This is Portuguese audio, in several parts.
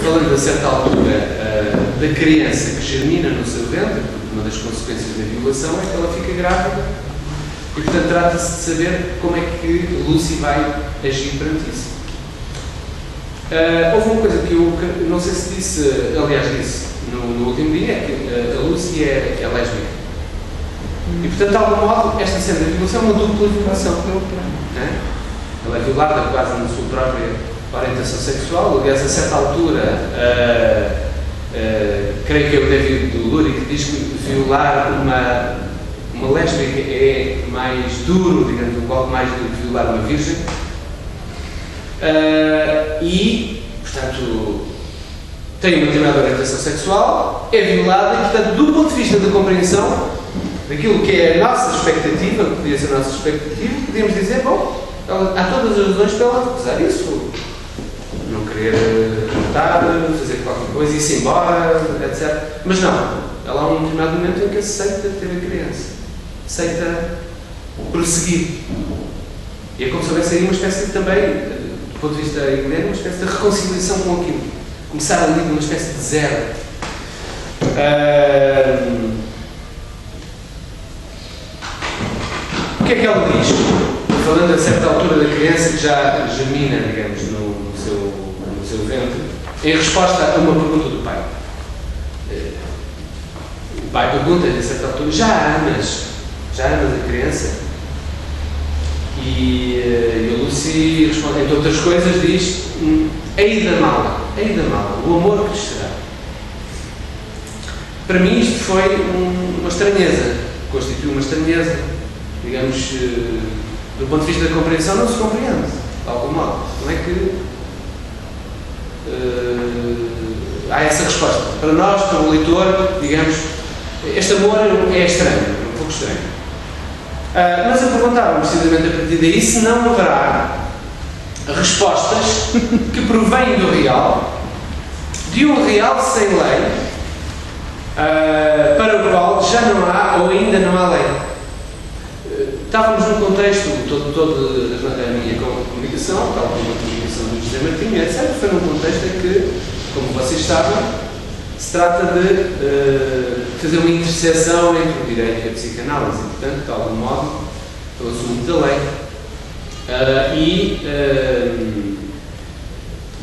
falando a certa altura da criança que germina no seu ventre, porque uma das consequências da violação é que ela fica grávida e, portanto, trata-se de saber como é que Lucy vai agir perante isso. Houve uma coisa que eu não sei se disse, aliás disse no último dia, é que a Lucy é lésbica. E, portanto, de algum modo, esta cena da violação é uma dupla violação. Ela é violada quase na sua própria orientação sexual. Aliás, a certa altura, creio que é o David Lurie que diz que violar uma lésbica é mais duro, digamos, um pouco mais do que violar uma virgem. E, portanto, tem uma determinada orientação sexual, é violada e, portanto, do ponto de vista da compreensão daquilo que é a nossa expectativa, que podia ser a nossa expectativa, podíamos dizer, bom, há todas as razões para ela recusar isso. Não querer lutar, fazer qualquer coisa, ir-se embora, etc. Mas não, ela há um determinado momento em que aceita ter a criança. Aceita prosseguir. E é como se houvesse aí uma espécie de, também, do ponto de vista ignorante, uma espécie de reconciliação com aquilo. Começar ali de uma espécie de zero. O que é que ela diz? Falando a certa altura da criança que já germina, digamos, no seu ventre, em resposta a uma pergunta do pai. O pai pergunta-lhe a certa altura: já amas a criança? E a Lucy responde, entre outras coisas, diz: hei de amá-la, o amor que lhes será. Para mim isto foi uma estranheza, constituiu uma estranheza, digamos, do ponto de vista da compreensão não se compreende, de algum modo. Não é que há essa resposta. Para nós, para o leitor, digamos, este amor é estranho, é um pouco estranho. Mas eu perguntava precisamente a partir daí se não haverá respostas que provêm do real, de um real sem lei, para o qual já não há ou ainda não há lei. Estávamos num contexto, toda a minha comunicação, tal como a comunicação do José Martinho, etc., foi num contexto em que, como vocês sabem, se trata de fazer uma interseção entre o direito e a psicanálise, e, portanto, de algum modo, pelo assunto da lei.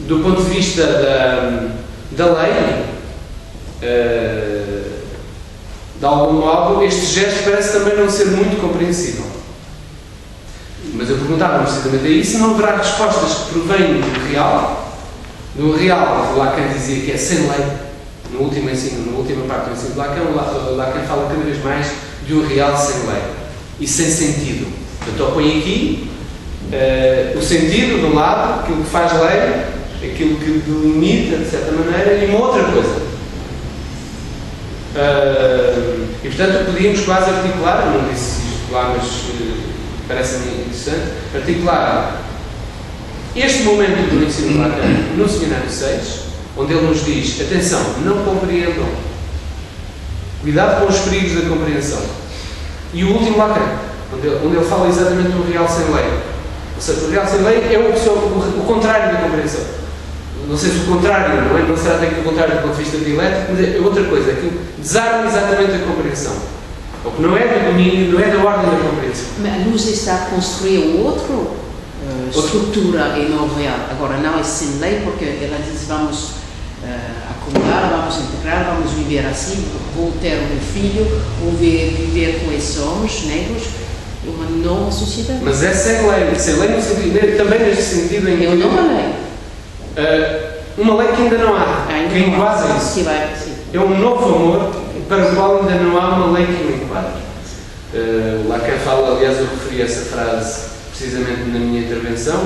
Do ponto de vista da lei, de algum modo, este gesto parece também não ser muito compreensível. Mas eu perguntava precisamente a isso se não haverá respostas que provêm do real, que Lacan dizia que é sem lei. No último ensino, na última parte do ensino de Lacan fala cada vez mais de um real sem lei e sem sentido. Então põe aqui o sentido de um lado, aquilo que faz lei, aquilo que delimita de certa maneira, e uma outra coisa. E portanto podíamos quase articular, eu não disse isto lá, mas parece-me interessante, articular este momento do ensino de Lacan no Seminário 6, onde ele nos diz: atenção, não compreendam, cuidado com os perigos da compreensão. E o último Lacan, onde ele fala exatamente do real sem lei. Ou seja, o real sem lei é o contrário da compreensão. Não sei se o contrário, não é? Não será até que o contrário do ponto de vista dialético, mas é outra coisa, aquilo desarma exatamente a compreensão. O que não é do domínio, não é da ordem da compreensão. Mas a luz está a construir outra estrutura e não real. Agora, não é sem lei, porque ela diz: vamos acumular, vamos integrar, vamos viver assim, vou ter um filho, vou viver com esses homens negros, uma nova sociedade. Mas é sem lei no sentido, também neste sentido em que... É uma nova lei. Uma lei que ainda não há, que enquadra isso. É um novo amor para o qual ainda não há uma lei que o enquadre. Lacan fala, aliás, eu referi essa frase precisamente na minha intervenção,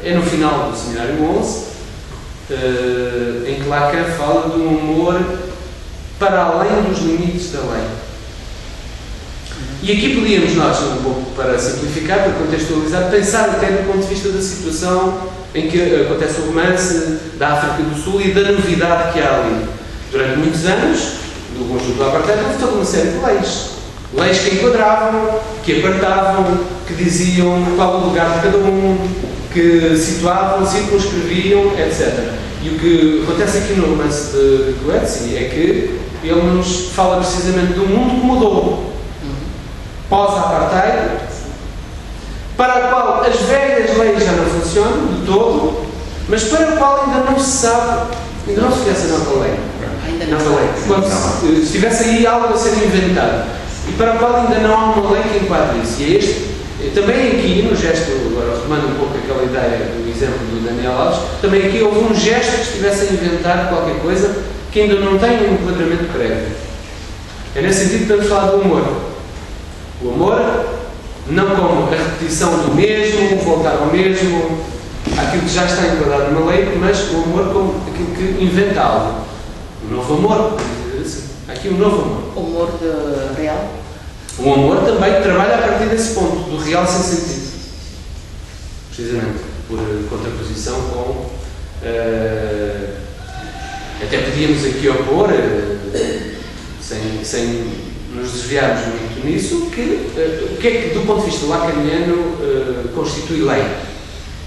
é no final do Seminário 11, em que Lacan fala de um amor para além dos limites da lei. E aqui podíamos nós, um pouco para simplificar, para contextualizar, pensar até do ponto de vista da situação em que acontece o romance da África do Sul e da novidade que há ali. Durante muitos anos, no conjunto do apartheid, houve toda uma série de leis. Leis que enquadravam, que apartavam, que diziam qual o lugar de cada um, que situavam, circunscreviam, etc. E o que acontece aqui no romance de Coetzee é que ele nos fala precisamente do mundo que mudou pós-apartheid, para o qual as velhas leis já não funcionam de todo, mas para o qual ainda não se sabe, ainda não se conhece a nova lei. Como se estivesse aí algo a ser inventado. E para o qual ainda não há uma lei que enquadre isso. E é este, também aqui, no gesto, agora retomando um pouco aquela ideia do exemplo do Daniel Alves, também aqui houve um gesto que estivesse a inventar qualquer coisa que ainda não tem um enquadramento prévio. É nesse sentido que estamos a falar do humor. O amor, não como a repetição do mesmo, voltar ao mesmo, aquilo que já está enquadrado numa lei, mas o amor como aquilo que inventa algo. O novo amor, aqui um novo amor. O amor real? O amor também trabalha a partir desse ponto, do real sem sentido. Precisamente, por contraposição com... até podíamos aqui opor, sem nos desviarmos muito nisso, que o que é que, do ponto de vista lacaniano, constitui lei?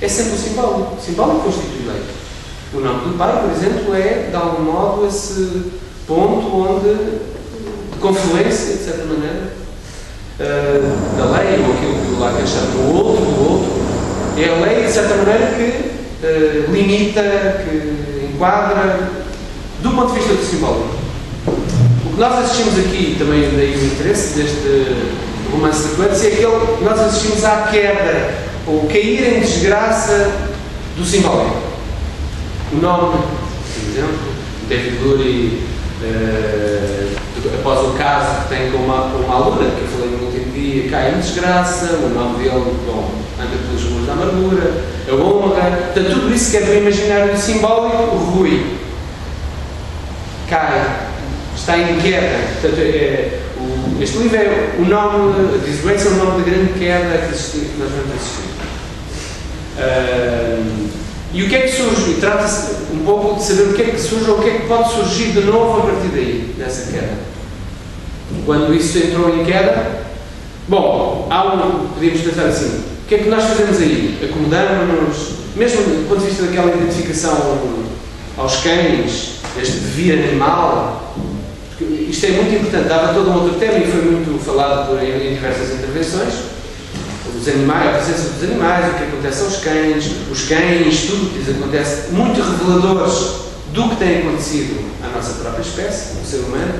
É sempre o simbólico. O simbólico constitui lei. O nome do pai, por exemplo, é, de algum modo, esse ponto onde, de confluência, de certa maneira, da lei, ou aquilo que o Lacan chama do outro, é a lei, de certa maneira, que limita, que enquadra, do ponto de vista do simbólico. O que nós assistimos aqui, também daí o interesse deste romance de Coetzee, é aquele que nós assistimos à queda, ou cair em desgraça do simbólico. O nome, por exemplo, David Lurie, após o caso que tem com uma aluna, que eu falei no último dia, cai em desgraça, o nome dele, bom, anda pelas ruas da amargura, a honra, portanto, tudo isso que é do imaginário do simbólico, o Rui cai, está em queda. Portanto, este livro é o nome, Disgrace é o nome da grande queda que nós vamos assistir. E o que é que surge? E trata-se um pouco de saber o que é que surge ou o que é que pode surgir de novo a partir daí, nessa queda. Quando isso entrou em queda, bom, podíamos pensar assim, o que é que nós fazemos aí? Acomodamos-nos, mesmo do ponto de vista daquela identificação aos cães, este devir animal, isto é muito importante, dava todo um outro tema e foi muito falado em diversas intervenções. Os animais, a presença dos animais, o que acontece aos cães, os cães, tudo o que lhes acontece, muito reveladores do que tem acontecido à nossa própria espécie, o ser humano,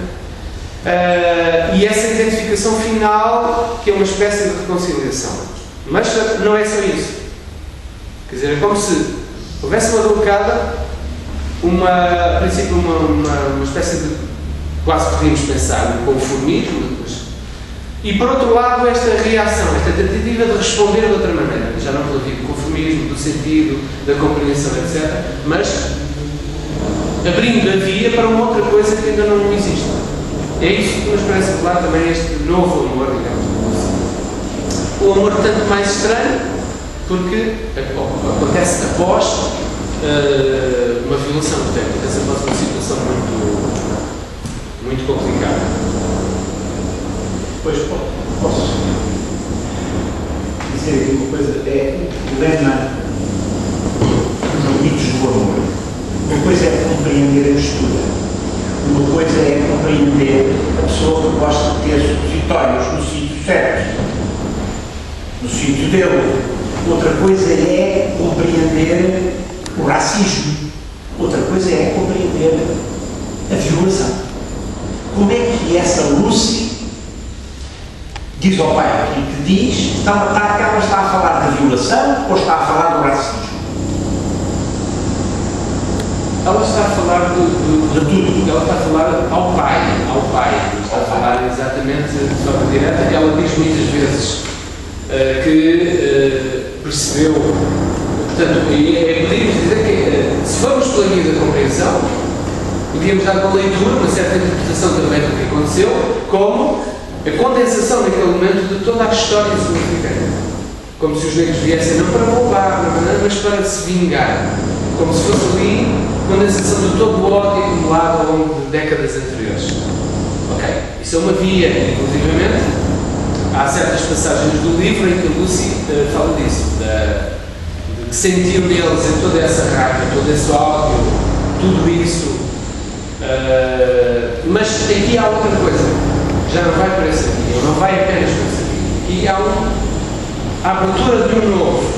e essa identificação final, que é uma espécie de reconciliação. Mas não é só isso. Quer dizer, é como se houvesse uma delicada, a princípio uma espécie de, quase podíamos pensar, no conformismo, e por outro lado esta reação, esta tentativa de responder de outra maneira, já não pelo tipo conformismo, do sentido, da compreensão, etc., mas abrindo a via para uma outra coisa que ainda não existe. É isso que nos parece revelar também este novo amor, digamos assim. O amor tanto mais estranho, porque acontece após uma violação, portanto, acontece após uma situação muito complicada. Depois posso dizer aqui uma coisa, é o lema dos mitos do amor. Uma coisa é compreender a mistura, uma coisa é compreender a pessoa que gosta de ter supositórios no sítio certo, no sítio dele. Outra coisa é compreender o racismo, outra coisa é compreender a violação. Como é que essa Lucy diz ao pai aquilo que diz, está a notar que ela está a falar da violação ou está a falar do racismo? Ela está a falar de tudo. Ela está a falar ao pai. Está a falar exatamente de forma direta. Ela diz muitas vezes que percebeu, portanto, podíamos dizer que se formos pela via da compreensão, podíamos dar uma leitura, uma certa interpretação também do que aconteceu, como a condensação naquele momento de toda a história sul-africana. Como se os negros viessem não para roubar, mas para se vingar. Como se fosse ali a condensação de todo o ódio acumulado ao longo de décadas anteriores. Ok, isso é uma via, inclusivamente, há certas passagens do livro em que a Lucy fala disso, de sentir neles em toda essa raiva, todo esse ódio, tudo isso. Mas aqui há outra coisa, já não vai por esse caminho, não vai apenas por esse caminho. Aqui há a abertura de um novo,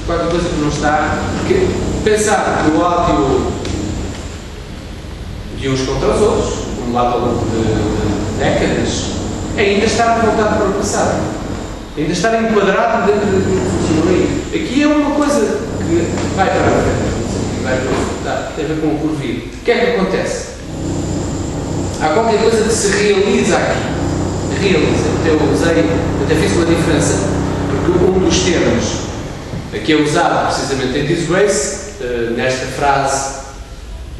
qualquer coisa que não está, porque pensar no ódio de uns contra os outros, um lado ao longo de décadas, ainda estar voltado para o passado, ainda estar enquadrado dentro daquilo que funcionou aí. Aqui é uma coisa que vai para a frente, vai para o futuro, tem a ver com o porvir. O que é que acontece? Há qualquer coisa que se realiza aqui. Até fiz uma diferença, porque um dos termos que é usado precisamente em Disgrace, nesta frase,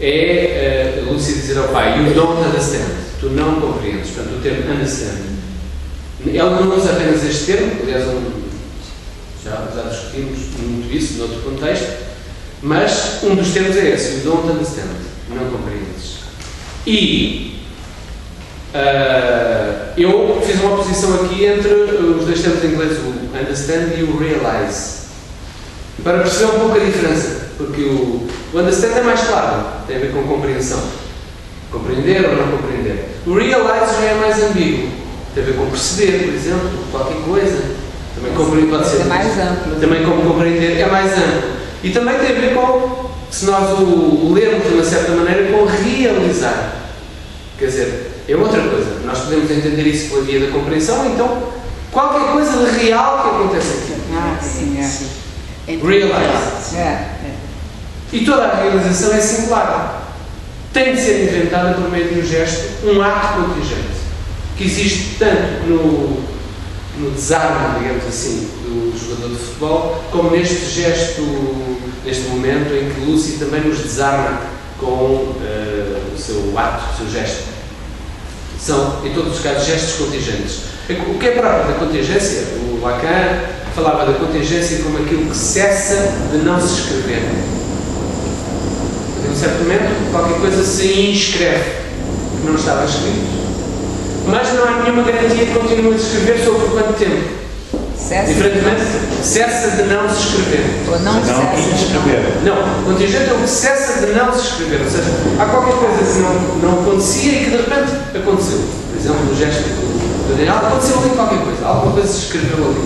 é a Lucy dizer ao pai, you don't understand, tu não compreendes, portanto o termo understand. Ela não usa apenas este termo, aliás já discutimos muito isso noutro contexto, mas um dos termos é esse, you don't understand, não compreendes. E eu fiz uma oposição aqui entre os dois termos em inglês, o understand e o realize, para perceber um pouco a diferença, porque o understand é mais claro, tem a ver com compreensão, compreender ou não compreender. O realize já é mais ambíguo, tem a ver com perceber, por exemplo, qualquer coisa, também compreender pode ser mais amplo. Também como compreender é mais amplo, e também tem a ver com, se nós o lermos de uma certa maneira, com realizar, quer dizer, é outra coisa. Nós podemos entender isso pela via da compreensão, então qualquer coisa de real que acontece aqui. Sim. Realize. E toda a realização é singular. Tem de ser inventada por meio de um gesto, um ato contingente, que existe tanto no desarme, digamos assim, do jogador de futebol, como neste gesto, neste momento em que Lucy também nos desarma com o seu ato, o seu gesto. São, em todos os casos, gestos contingentes. O que é próprio da contingência? O Lacan falava da contingência como aquilo que cessa de não se escrever. Em um certo momento, qualquer coisa se inscreve, que não estava escrito. Mas não há nenhuma garantia que continue a se escrever sobre quanto tempo. Diferentemente, cessa de não se escrever. Ou não cessa de escrever. Não, contingente é o que cessa de não se escrever. Ou seja, há qualquer coisa que não acontecia e que de repente aconteceu. Por exemplo, no gesto do Daniel, aconteceu ali qualquer coisa. Alguma coisa se escreveu ali.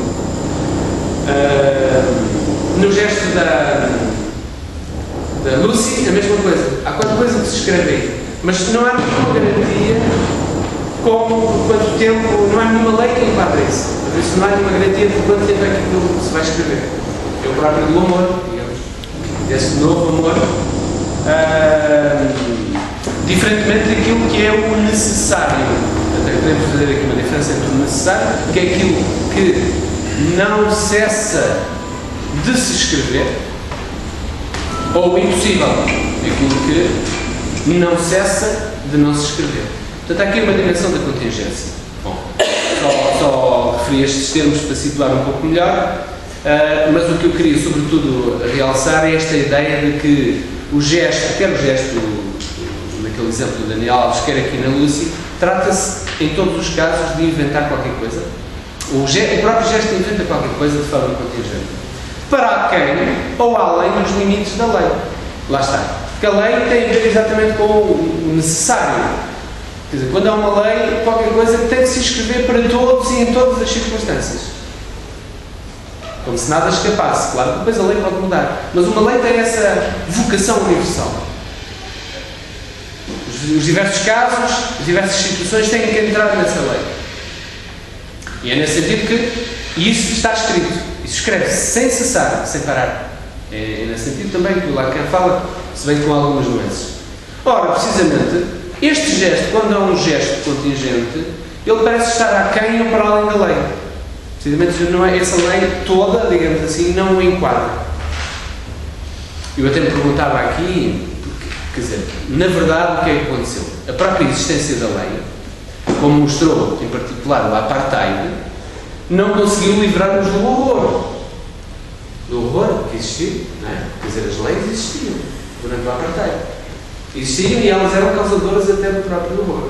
No gesto da Lucy, a mesma coisa. Há qualquer coisa que se escreve aí. Mas não há nenhuma garantia como, por quanto tempo, não há nenhuma lei que enquadre isso. Por isso não há nenhuma garantia de quanto tempo é que aquilo se vai escrever. É o próprio do amor, digamos. Desse novo amor. Diferentemente daquilo que é o necessário. Até podemos fazer aqui uma diferença entre o necessário, que é aquilo que não cessa de se escrever, ou o impossível, aquilo que não cessa de não se escrever. Portanto, há aqui uma dimensão da contingência. Bom, só referi estes termos para situar um pouco melhor, mas o que eu queria, sobretudo, realçar é esta ideia de que o gesto, quer o gesto naquele exemplo do Daniel Alves, quer aqui na Lucy, trata-se, em todos os casos, de inventar qualquer coisa. O próprio gesto inventa qualquer coisa de forma contingente. Para quem, ou além dos limites da lei. Lá está. Porque a lei tem a ver exatamente com o necessário. Quer dizer, quando há uma lei, qualquer coisa tem que se escrever para todos e em todas as circunstâncias. Como se nada escapasse. Claro que depois a lei pode mudar. Mas uma lei tem essa vocação universal. Os diversos casos, as diversas situações têm que entrar nessa lei. E é nesse sentido que isso está escrito. Isso escreve-se sem cessar, sem parar. É nesse sentido também que o Lacan fala, se bem com algumas nuances. Ora, precisamente, este gesto, quando há um gesto contingente, ele parece estar aquém ou para além da lei. Precisamente não é, essa lei toda, digamos assim, não o enquadra. Eu até me perguntava aqui, quer dizer, na verdade o que é que aconteceu? A própria existência da lei, como mostrou em particular o apartheid, não conseguiu livrar-nos do horror. Do horror que existiu, não é? Quer dizer, as leis existiam durante o apartheid. Existiam e elas eram causadoras até do próprio horror.